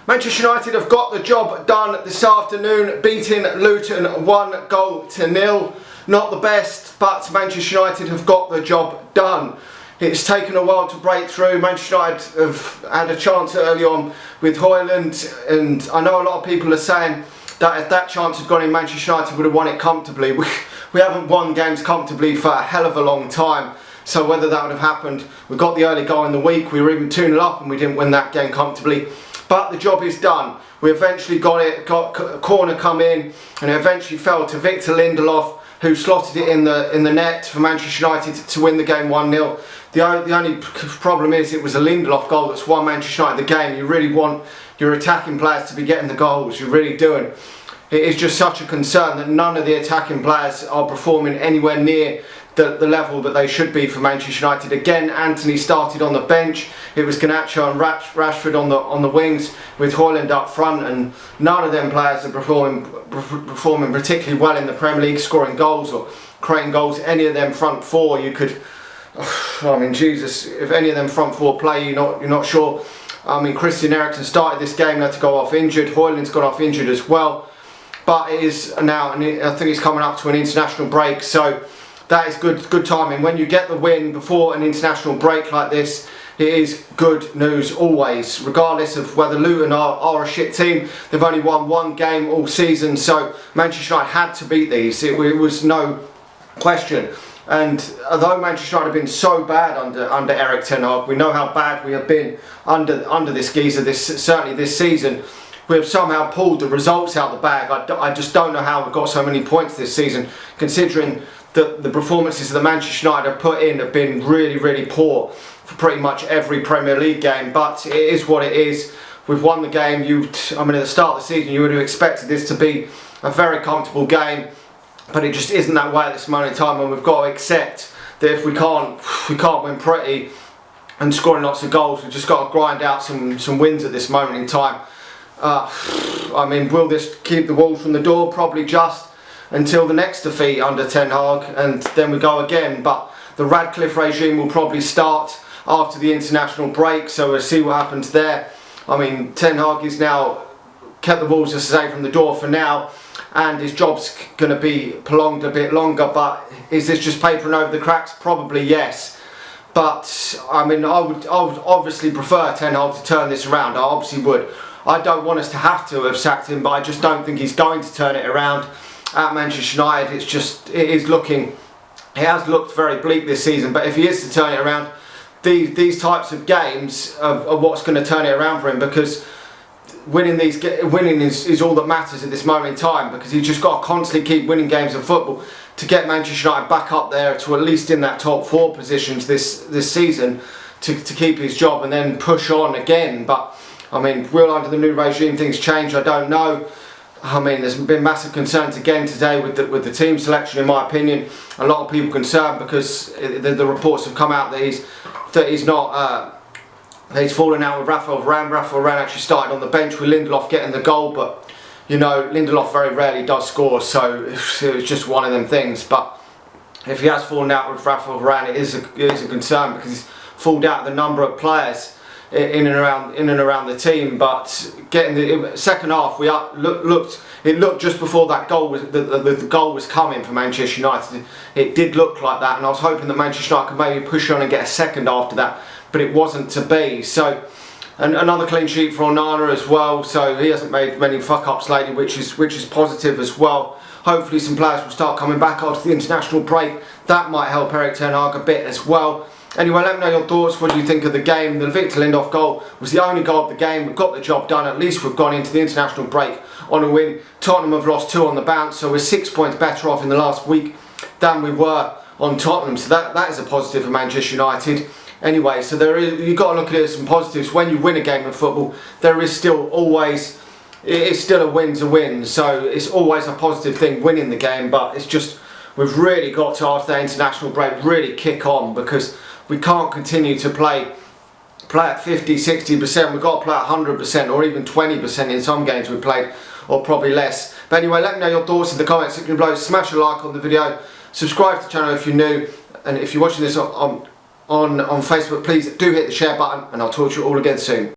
Manchester United have got the job done this afternoon, beating Luton 1-0. Not the best, but Manchester United have got the job done. It's taken a while to break through. Manchester United have had a chance early on with Højlund, and I know a lot of people are saying that if that chance had gone in, Manchester United would have won it comfortably. We haven't won games comfortably for a hell of a long time. So whether that would have happened, we got the early goal in the week, we were even 2-0 up and we didn't win that game comfortably. But the job is done. We eventually got a corner come in, and it eventually fell to Victor Lindelof, who slotted it in the net for Manchester United to win the game 1-0. The only problem is it was a Lindelof goal that's won Manchester United the game. You really want your attacking players to be getting the goals, you really do. And it is just such a concern that none of the attacking players are performing anywhere near the level that they should be for Manchester United. Again, Anthony started on the bench. It was Garnacho and Rashford on the wings with Højlund up front, and none of them players are performing particularly well in the Premier League, scoring goals or creating goals. Any of them front four, you could, I mean, Jesus, if any of them front four play, you're not sure. I mean, Christian Eriksen started this game, had to go off injured. Højlund's gone off injured as well. But it is now, and I think it's coming up to an international break, so that is good timing. When you get the win before an international break like this, it is good news always, regardless of whether Luton are a shit team. They've only won one game all season, so Manchester United had to beat these. It was no question. And although Manchester United have been so bad under Erik ten Hag, we know how bad we have been under this geezer, certainly this season. We have somehow pulled the results out of the bag. I just don't know how we've got so many points this season, considering that the performances that Manchester United have put in have been really poor for pretty much every Premier League game. But it is what it is. We've won the game. I mean, at the start of the season, you would have expected this to be a very comfortable game, but it just isn't that way at this moment in time. And we've got to accept that if we can't win pretty and scoring lots of goals, we've just got to grind out some wins at this moment in time. I mean, will this keep the Wolves from the door? Probably just until the next defeat under Ten Hag, and then we go again. But the Radcliffe regime will probably start after the international break, so we'll see what happens there. I mean, Ten Hag is now kept the Wolves, as I say, from the door for now, and his job's going to be prolonged a bit longer. But is this just papering over the cracks? Probably yes. But I mean, I would obviously prefer Ten Hag to turn this around. I obviously would. I don't want us to have to have sacked him, but I just don't think he's going to turn it around at Manchester United. It has looked very bleak this season, but if he is to turn it around, these types of games are what's going to turn it around for him, because winning is all that matters at this moment in time, because he's just got to constantly keep winning games of football to get Manchester United back up there to at least in that top 4 positions this season to keep his job and then push on again. But I mean, will under the new regime things change? I don't know. I mean, there's been massive concerns again today with the team selection, in my opinion. A lot of people concerned because the reports have come out that he's fallen out with Raphael Varane. Raphael Varane actually started on the bench with Lindelof getting the goal, but you know, Lindelof very rarely does score, so it was just one of them things. But if he has fallen out with Raphael Varane, it is a concern, because he's fallen out the number of players in and around the team. But getting the second half, it looked just before that goal was the goal was coming for Manchester United. It did look like that, and I was hoping that Manchester United could maybe push on and get a second after that, but it wasn't to be. So, and another clean sheet for Onana as well. So he hasn't made many fuck ups lately, which is positive as well. Hopefully some players will start coming back after the international break. That might help Erik ten Hag a bit as well. Anyway, let me know your thoughts. What do you think of the game? The Victor Lindelof goal was the only goal of the game. We've got the job done. At least we've gone into the international break on a win. Tottenham have lost 2 on the bounce, so we're 6 points better off in the last week than we were on Tottenham. So that is a positive for Manchester United. Anyway, so you've got to look at it as some positives. When you win a game of football, there is still always, it's still a win's a win. So it's always a positive thing winning the game, but it's just, we've really got to, after that international break, really kick on, because we can't continue to play at 50, 60%. We've got to play at 100% or even 20% in some games we've played, or probably less. But anyway, let me know your thoughts in the comments section below. Smash a like on the video, subscribe to the channel if you're new, and if you're watching this on Facebook, please do hit the share button, and I'll talk to you all again soon.